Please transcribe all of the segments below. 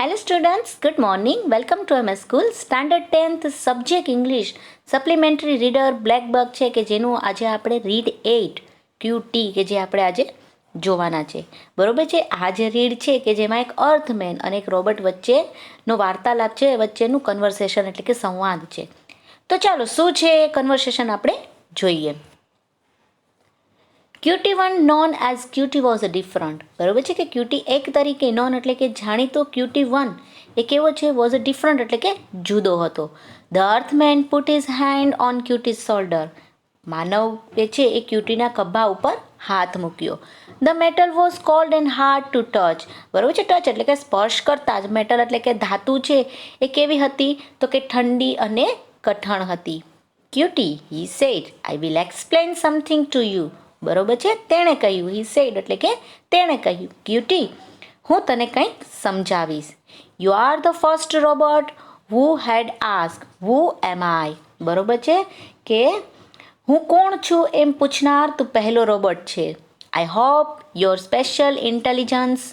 Hello students, good morning. Welcome to MS School. Standard 10th Subject English Supplementary Reader Black Book છે કે જેનું આજે આપણે read 8 QT કે જે આપણે આજે જોવાના છે. બરોબર છે. આ જે રીડ છે કે જેમાં એક અર્થમેન અને એક રોબોટ વચ્ચેનો વાર્તાલાપ છે, વચ્ચેનું કન્વર્સેશન એટલે કે સંવાદ છે. તો ચાલો શું છે એ કન્વર્સેશન આપણે જોઈએ. QT1 known as QT was a different. બરોબર છે કે QT1 તરીકે નોન એટલે કે જાણીતો QT1 એ કેવો છે was a different એટલે કે જુદો હતો. The earthman put his hand on QT's shoulder. માનવ જે છે એ QTના ખભા ઉપર હાથ મૂક્યો. The metal was cold and hard to touch. બરોબર છે, ટચ એટલે કે સ્પર્શ કરતા જ મેટલ એટલે કે ધાતુ છે એ કેવી હતી તો કે ઠંડી અને કઠણ હતી. QT, he said, I will explain something to you. બરોબર છે, તેણે કહ્યું. હી સેડ એટલે કે તેણે કહ્યું. ક્યુટી, હું તને કંઈક સમજાવીશ. You are the first robot who had ask who am I. બરોબર છે કે હું કોણ છું એમ પૂછનાર તું પહેલો રોબોટ છે. I hope your special intelligence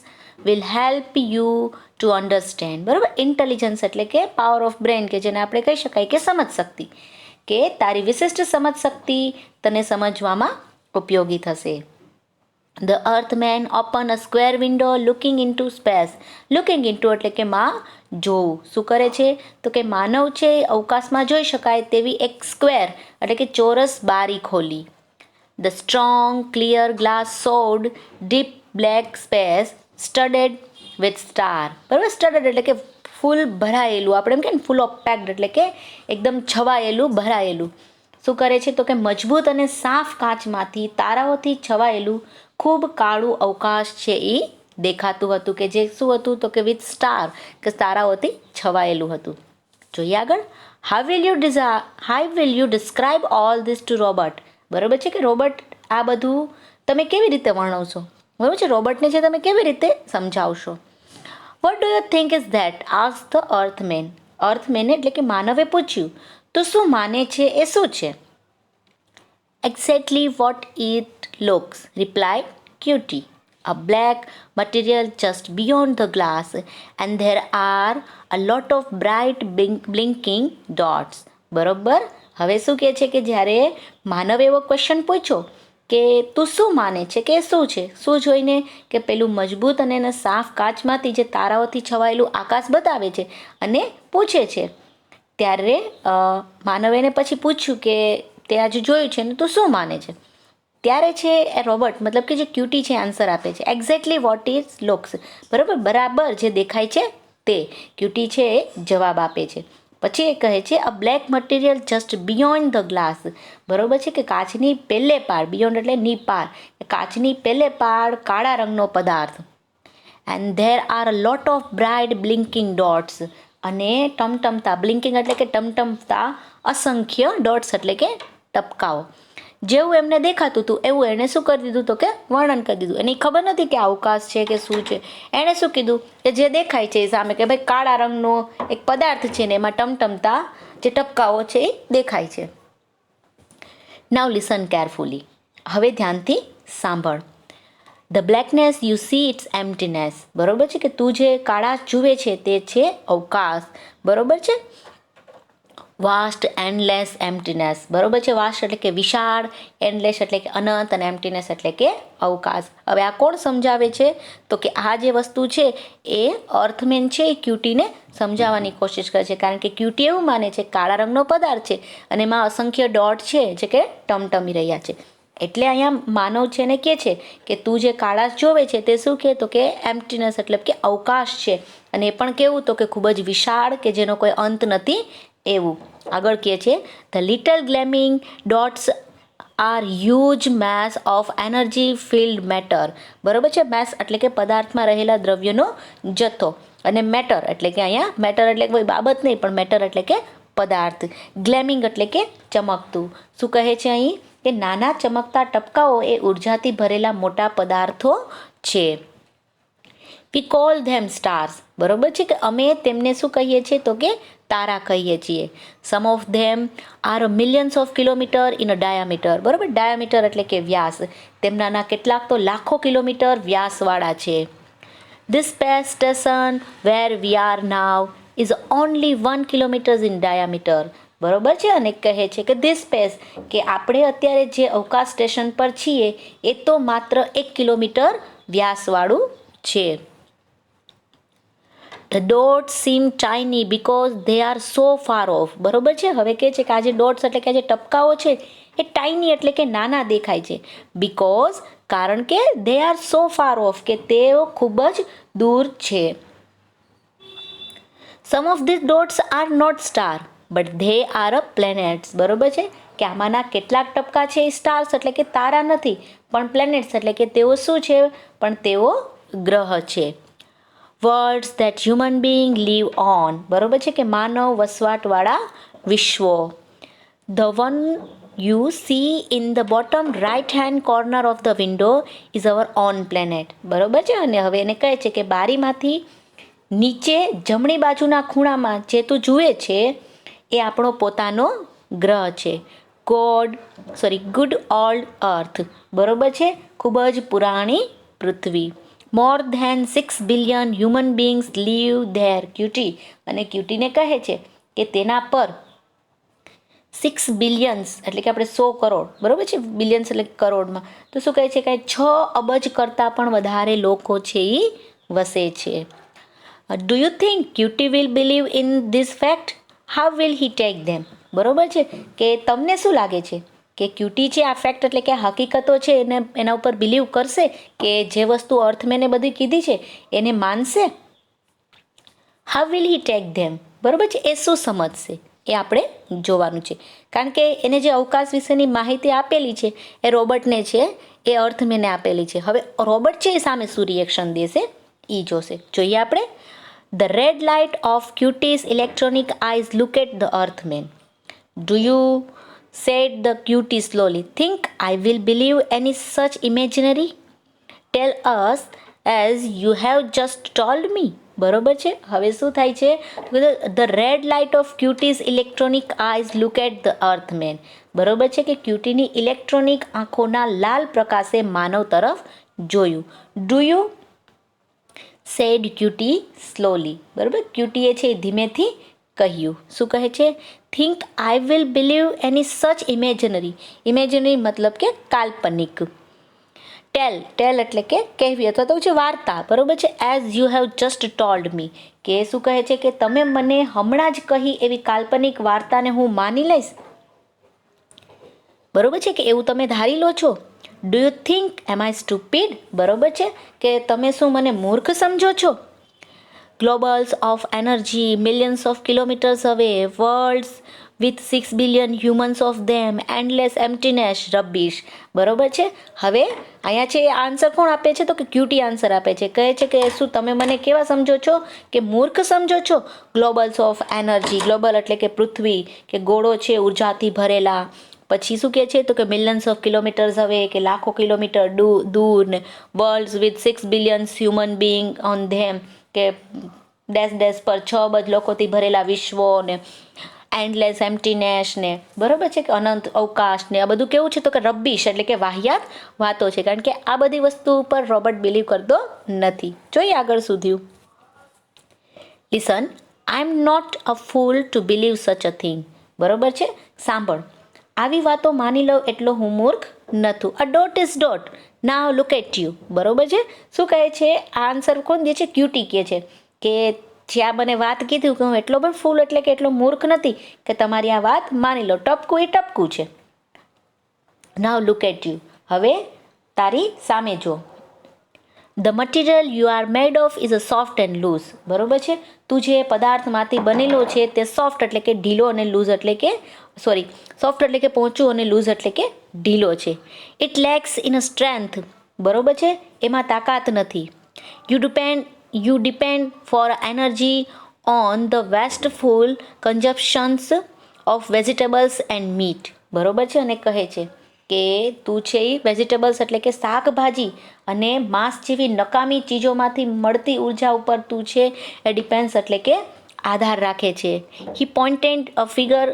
will help you to understand. બરાબર, ઇન્ટેલિજન્સ એટલે કે પાવર ઓફ બ્રેન કે જેને આપણે કહી શકાય કે સમજ શક્તિ, કે તારી વિશિષ્ટ સમજ શક્તિ તને સમજવામાં ઉપયોગી થશે. The earthman open a square window looking into space. Looking into એટલે કે માં જોવું. શું કરે છે તો કે માનવ છે અવકાશમાં જોઈ શકાય તેવી એક સ્ક્વેર એટલે કે ચોરસ બારી ખોલી. The strong clear glass showed deep black space studded with star. બરાબર, સ્ટડેડ એટલે કે ફૂલ ભરાયેલું, આપણે એમ કે ફૂલ ઓફ પેક્ડ એટલે કે એકદમ છવાયેલું ભરાયેલું. શું કરે છે તો કે મજબૂત અને સાફ કાચમાંથી તારાઓથી છવાયેલું ખૂબ કાળું અવકાશ છે એ દેખાતું હતું, કે જે શું હતું તો કે વિથ સ્ટાર કે તારાઓથી છવાયેલું હતું. જોઈએ આગળ. How will you describe all this to robot. બરાબર છે કે રોબોટ આ બધું તમે કેવી રીતે વર્ણવશો. બરાબર છે, રોબોટને છે તમે કેવી રીતે સમજાવશો. What do you think is that ask the earthman. Earthman એટલે કે માનવે પૂછ્યું તો શું માને છે એ શું છે. Exactly what it looks, replied QT. A black material just beyond the glass, and there are a lot of bright blinking dots. બરોબર. હવે શું કહે છે કે જ્યારે માનવ એવો ક્વેશ્ચન પૂછ્યો કે તું શું માને છે કે શું છે, શું જોઈને કે પેલું મજબૂત અને સાફ કાચમાંથી જે તારાઓથી છવાયેલું આકાશ બતાવે છે અને પૂછે છે, ત્યારે માનવે એને પછી પૂછ્યું કે તે આજે જોયું છે ને તું શું માને છે. ત્યારે છે એ રોબોટ મતલબ કે જે ક્યુટી છે આન્સર આપે છે. Exactly what is looks. બરાબર જે દેખાય છે તે ક્યુટી છે એ જવાબ આપે છે. પછી એ કહે છે a black material just beyond the glass. બરોબર છે કે કાચની પેલે પાડ, બિયોન્ડ એટલે ની પાર, કાચની પેલે પાડ કાળા રંગનો પદાર્થ. And there are a lot of bright blinking dots. અને ટમટમતા, બ્લિંકિંગ એટલે કે ટમટમતા અસંખ્ય, ડોટ્સ એટલે કે ટપકાઓ. જેવું એમને દેખાતું હતું એવું એણે શું કરી દીધું તો કે વર્ણન કરી દીધું. એની ખબર નથી કે અવકાશ છે કે શું છે. એણે શું કીધું કે જે દેખાય છે એ સામે કે ભાઈ કાળા રંગનો એક પદાર્થ છે ને એમાં ટમટમતા જે ટપકાઓ છે એ દેખાય છે. Now listen carefully. હવે ધ્યાનથી સાંભળ. The blackness you see it's emptiness. બરોબર છે કે તું જે કાળા જુએ છે તે છે અવકાશ. બરોબર છે. Vast endless emptiness. બરોબર છે, વાસ્ટ એટલે કે વિશાળ, એન્ડલેસ એટલે કે અનંત અને એમ્પ્ટીનેસ એટલે કે અવકાશ. હવે આ કોણ સમજાવે છે તો કે આ જે વસ્તુ છે એ અર્થમેન છે એ ક્યુટીને સમજાવવાની કોશિશ કરે છે, કારણ કે ક્યુટી એવું માને છે કાળા રંગનો પદાર્થ છે અને એમાં અસંખ્ય ડોટ છે જે કે ટમટમી રહ્યા છે. એટલે અહીંયા માનવ છે ને કહે છે કે તું જે કાળાશ જોવે છે તે શું કહે તો કે એમ્પ્ટીનેસ એટલે કે અવકાશ છે, અને એ પણ કેવું તો કે ખૂબ જ વિશાળ કે જેનો કોઈ અંત નથી એવું. આગળ કહે છે the little gleaming dots are huge mass of energy field matter. બરોબર છે, મેસ એટલે કે પદાર્થમાં રહેલા દ્રવ્યનો જથ્થો, અને મેટર એટલે કે અહીંયા મેટર એટલે કોઈ બાબત નહીં પણ મેટર એટલે કે પદાર્થ. ગ્લેમિંગ એટલે કે ચમકતું. શું કહે છે અહીં કે નાના ચમકતા ટપકાઓ એ ઉર્જાથી ભરેલા મોટા પદાર્થો છે. વી કોલ ધેમ સ્ટાર્સ. બરોબર છે કે અમે તેમને શું કહીએ છીએ તો કે તારા કહીએ છીએ. Some of them are millions of kilometre in a diameter. બરોબર, ડાયામીટર એટલે કે વ્યાસ. તેમનાના કેટલાક તો લાખો કિલોમીટર વ્યાસવાળા છે. This space station where we are now is only 1 kilometer in diameter. બરોબર છે. અને કહે છે કે this space, કે આપણે અત્યારે જે અવકાશ સ્ટેશન પર છીએ એ તો માત્ર 1 કિલોમીટર વ્યાસવાળું છે. The dots seem tiny because they are so far off. બરોબર છે. હવે કહે છે કે આ જે ડોટ્સ એટલે કે આ જે ટપકાઓ છે એ ટાઇની એટલે કે નાના દેખાય છે. બીકોઝ, કારણ કે they are so far off, કે તેઓ ખૂબ જ દૂર છે. Some of these dots are not star, but they are a planets. બરોબર છે કે આમાંના કેટલાક ટપકા છે એ સ્ટાર્સ એટલે કે તારા નથી, પણ પ્લેનેટ્સ એટલે કે તેઓ શું છે, પણ તેઓ ગ્રહ છે. Worlds that human being live on. બરોબર છે કે માનવ વસવાટવાળા વિશ્વો. The one you see in the bottom right hand corner of the window is our own planet. બરોબર છે. અને હવે એને કહે છે કે બારીમાંથી નીચે જમણી બાજુના ખૂણામાં જે તું જુએ છે એ આપણો પોતાનો ગ્રહ છે. Good old earth. બરોબર છે. ખૂબ જ પુરાણી પૃથ્વી. More than 6 billion human beings live there QT. અને ક્યુટીને કહે છે કે તેના પર 6 બિલિયન્સ એટલે કે આપણે 100 કરોડ, બરોબર છે, બિલિયન્સ એટલે કરોડમાં, તો શું કહે છે કે 6 અબજ કરતાં પણ વધારે લોકો છે એ વસે છે. Do you think cutie will believe in this fact? How will he take them? બરોબર છે કે તમને શું લાગે છે કે ક્યુટી છે આ ફેક્ટ એટલે કે હકીકતો છે એને એના ઉપર બિલીવ કરશે, કે જે વસ્તુ અર્થમેને બધી કીધી છે એને માનશે? How will he take them? બરોબર છે. એ શું સમજશે એ આપણે જોવાનું છે. કારણ કે એને જે અવકાશ વિશેની માહિતી આપેલી છે એ રોબર્ટને છે, એ અર્થમેને આપેલી છે. હવે રોબર્ટ છે એ સામે શું રિએક્શન દેશે એ જોશે. જોઈએ આપણે. The red light of Cutie's electronic eyes look at the earthman. Do you, said the Cutie slowly, think I will believe any such imaginary? Tell us as you have just told me. બરોબર છે. હવે શું થાય છે? The red light of Cutie's electronic eyes look at the earthman. બરોબર છે કે ક્યુટીની electronic આંખોના લાલ પ્રકાશે માનવ તરફ જોયું. Do you, said Cutie slowly. બરોબર. ક્યુટીએ છે ધીમેથી કહ્યું. શું કહે છે? Think I will believe any such imaginary. Imaginary મતલબ કે કાલ્પનિક. ટેલ એટલે કે કહેવી અથવા તો છે વાર્તા. બરોબર છે. As you have just told મી, કે શું કહે છે કે તમે મને હમણાં જ કહી એવી કાલ્પનિક વાર્તાને હું માની લઈશ? બરોબર છે કે એવું તમે ધારી લો છો? Do you think am I stupid? બરોબર છે કે તમે શું મને મૂર્ખ સમજો છો? Globals of energy millions of kilometres away, worlds with 6 billion humans of them, endless emptiness, rubbish. બરોબર છે. હવે અહીંયા છે આન્સર કોણ આપે છે? તો કે ક્યુટી આન્સર આપે છે. કહે છે કે શું તમે મને કેવા સમજો છો? કે મૂર્ખ સમજો છો? ગ્લોબલ્સ ઓફ એનર્જી, ગ્લોબલ એટલે કે પૃથ્વી, કે ગોળો છે ઉર્જાથી ભરેલા. પછી શું કહે છે? તો કે મિલિયન્સ ઓફ કિલોમીટર્સ હવે, કે લાખો કિલોમીટર દૂર ને. World's with 6 billions human being on ધેમ, કે ડેશ પર 6 અબજ લોકોથી ભરેલા વિશ્વો ને. એન્ડલેસ એમ્પ્ટીનેસ ને. બરોબર છે કે અનંત અવકાશ ને. આ બધું કેવું છે? તો કે રબ્બીશ એટલે કે વાહિયાત વાતો છે. કારણ કે આ બધી વસ્તુ ઉપર રોબર્ટ બિલીવ કરતો નથી. જોઈએ આગળ સુધ્યું. Listen, I am not a fool to believe such a thing. બરોબર છે. સાંભળ, આવી વાતો માની લો એટલો હું મૂર્ખ નથું. A dot is dot, now look at you. બરોબર છે. શું કહે છે? આ આન્સર કોણ દે છે? ક્યુટી કહે છે કે જ્યાં મને વાત કીધું કે હું એટલો પણ ફૂલ એટલે કે એટલો મૂર્ખ નથી કે તમારી આ વાત માની લો. ટપકું એ ટપકું છે. Now look at you. હવે તારી સામે જો. The material you are made of is a soft and loose. બરોબર છે. તું જે પદાર્થમાંથી બનેલો છે તે સોફ્ટ એટલે કે ઢીલો અને લૂઝ એટલે કે સોફ્ટ એટલે કે પહોંચું અને લૂઝ એટલે કે ઢીલો છે. It lacks in a strength. બરોબર છે. એમાં તાકાત નથી. You depend for energy on the wasteful consumptions of vegetables and meat. બરોબર છે. અને કહે છે કે તું છે એ વેજીટેબલ્સ એટલે કે શાકભાજી અને માંસ જેવી નકામી ચીજોમાંથી મળતી ઉર્જા ઉપર તું છે એ ડિપેન્ડ્સ એટલે કે આધાર રાખે છે. He pointed a figure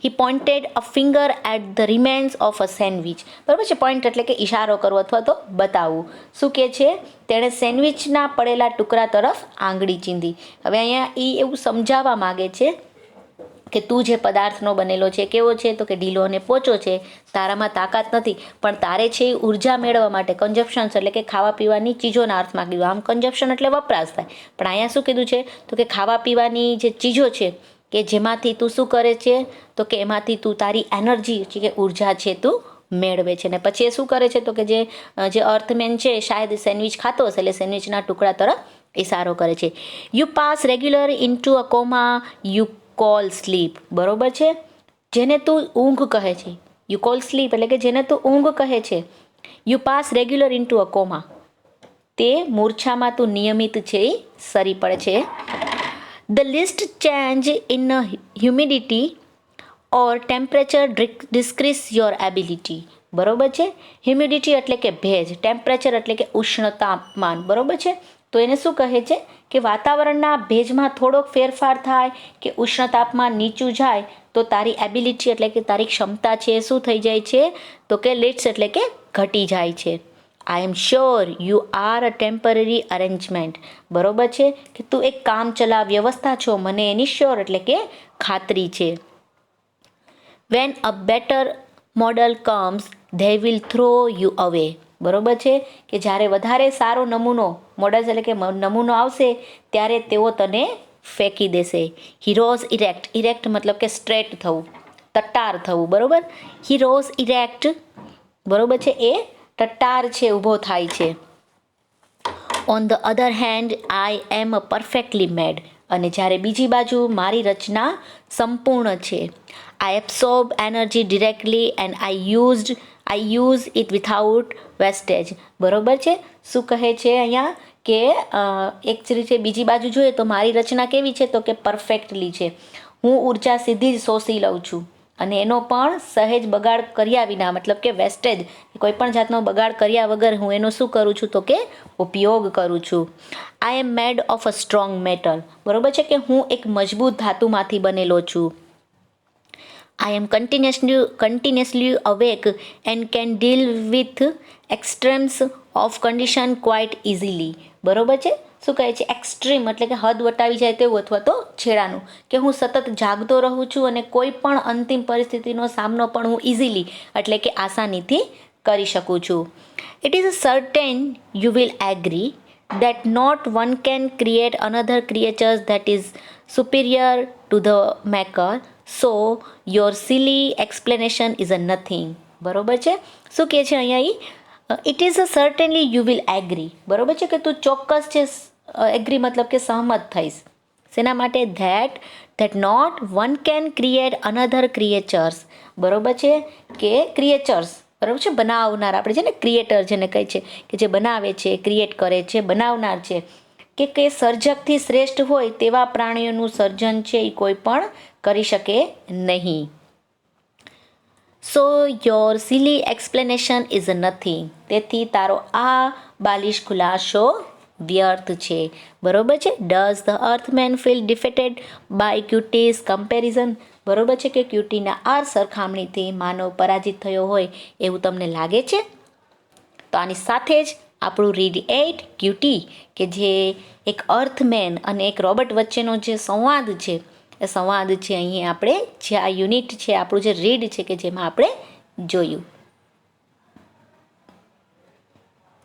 he pointed a finger at the remains of a sandwich. બરાબર છે, પોઈન્ટ એટલે કે ઇશારો કરવો અથવા તો બતાવવું. શું કહે છે? તેણે સેન્ડવિચના પડેલા ટુકડા તરફ આંગળી ચીંધી. હવે અહીંયા એ એવું સમજાવવા માગે છે કે તું જે પદાર્થનો બનેલો છે કેવો છે, તો કે ઢીલો અને પોચો છે, તારામાં તાકાત નથી, પણ તારે છે એ ઉર્જા મેળવવા માટે કન્ઝપ્શન્સ એટલે કે ખાવા પીવાની ચીજોના અર્થમાં કીધું. આમ કન્ઝપ્શન એટલે વપરાશ થાય, પણ અહીંયા શું કીધું છે તો કે ખાવા પીવાની જે ચીજો છે કે જેમાંથી તું શું કરે છે તો કે એમાંથી તું તારી એનર્જી છે કે ઉર્જા છે તું મેળવે છે. ને પછી એ શું કરે છે તો કે જે અર્થમેન છે શાયદ સેન્ડવિચ ખાતો હશે એટલે સેન્ડવિચના ટુકડા તરફ ઇશારો કરે છે. You pass regular into a coma you call sleep. બરોબર છે, જેને તું ઊંઘ કહે છે, યુ કોલ સ્લીપ એટલે કે જેને તું ઊંઘ કહે છે. You pass regular into a coma, તે મૂર્છામાં તું નિયમિત છે એ સરી પડે છે. The list change in humidity or temperature decrease your ability. બરોબર છે, હ્યુમિડિટી એટલે કે ભેજ, ટેમ્પરેચર એટલે કે ઉષ્ણ તાપમાન. બરોબર છે, તો એને શું કહે છે કે વાતાવરણના ભેજમાં થોડોક ફેરફાર થાય કે ઉષ્ણ તાપમાન નીચું જાય તો તારી એબિલિટી એટલે કે તારી ક્ષમતા છે એ શું થઈ જાય છે તો કે લેટ્સ એટલે કે ઘટી જાય છે. I am sure you are a temporary arrangement. બરોબર છે કે તું એક કામચલાઉ વ્યવસ્થા છો, મને એની શ્યોર એટલે કે ખાતરી છે. When a better model comes they will throw you away. બરોબર છે કે જ્યારે વધારે સારો નમૂનો મોડલ્સ એટલે કે નમૂનો આવશે ત્યારે તેઓ તને ફેંકી દેશે. હીરોઝ ઇરેક્ટ, ઇરેક્ટ મતલબ કે સ્ટ્રેટ થવું, તટ્ટાર થવું. બરોબર, હીરોઝ ઇરેક્ટ, બરોબર છે એ તટ્ટાર છે, ઊભો થાય છે. On the other hand I am perfectly made. અને જ્યારે બીજી બાજુ મારી રચના સંપૂર્ણ છે. I absorb energy directly and I use it without wastage. બરોબર છે, શું કહે છે અહીંયા કે એક જ રીતે બીજી બાજુ જોઈએ તો મારી રચના કેવી છે તો કે પરફેક્ટલી છે. હું ઉર્જા સીધી જ શોષી લઉં છું અને એનો પણ સહેજ બગાડ કર્યા વિના, મતલબ કે વેસ્ટેજ, કોઈ પણ જાતનો બગાડ કર્યા વગર હું એનો શું કરું છું તો કે ઉપયોગ કરું છું. I am made of a strong metal. બરોબર છે કે હું એક મજબૂત ધાતુમાંથી બનેલો છું. I am continuously awake and can deal with extremes of condition quite easily. બરોબર છે, શું કહે છે એક્સ્ટ્રીમ એટલે કે હદ વટાવી જાય તેવું અથવા તો છેડાનું, કે હું સતત જાગતો રહું છું અને કોઈ પણ અંતિમ પરિસ્થિતિનો સામનો પણ હું ઇઝીલી એટલે કે આસાનીથી કરી શકું છું. It is certain you will agree that not one can create another creature that is superior to the maker, so your silly explanation is a nothing. બરોબર છે, શું કહે છે અહીંયા it is a certainly you will agree. બરોબર છે કે તું ચોક્કસ છે, એગ્રી મતલબ કે સહમત થઈશ. શેના માટે? That not one can create another creatures. બરોબર છે કે ક્રિએચર્સ, બરાબર છે, બનાવનાર આપણે છે ને ક્રિએટર જેને કહે છે કે જે બનાવે છે, ક્રિએટ કરે છે, બનાવનાર છે કે સર્જકથી શ્રેષ્ઠ હોય તેવા પ્રાણીઓનું સર્જન છે એ કોઈ પણ કરી શકે નહીં. So your silly explanation is nothing. તેથી તારો આ બાલિશ ખુલાસો વ્યર્થ છે. બરોબર છે. Does the earthman feel defeated by QT's comparison. બરોબર છે કે ક્યુટીના આ સરખામણીથી માનવ પરાજિત થયો હોય એવું તમને લાગે છે? તો આની સાથે જ આપણું રીડ 8 ક્યુટી કે જે એક અર્થમેન અને એક રોબોટ વચ્ચેનો જે સંવાદ છે એ સંવાદ છે અહીં આપણે જે આ યુનિટ છે આપણું જે રીડ છે કે જેમાં આપણે જોયું.